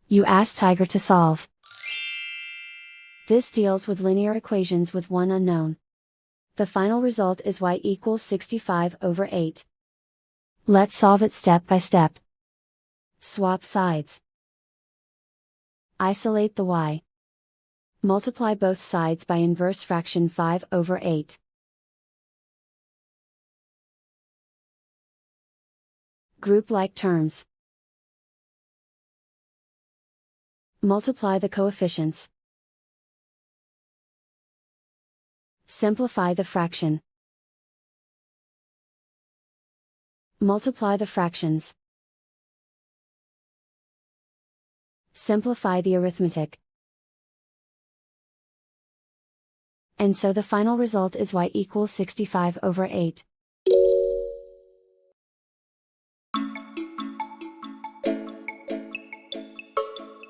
You ask Tiger to solve. This deals with linear equations with one unknown. The final result is y equals 65/8. Let's solve it step by step. Swap sides. Isolate the y. Multiply both sides by inverse fraction 5/8. Group like terms. Multiply the coefficients. Simplify the fraction. Multiply the fractions. Simplify the arithmetic. And so the final result is y equals 65/8.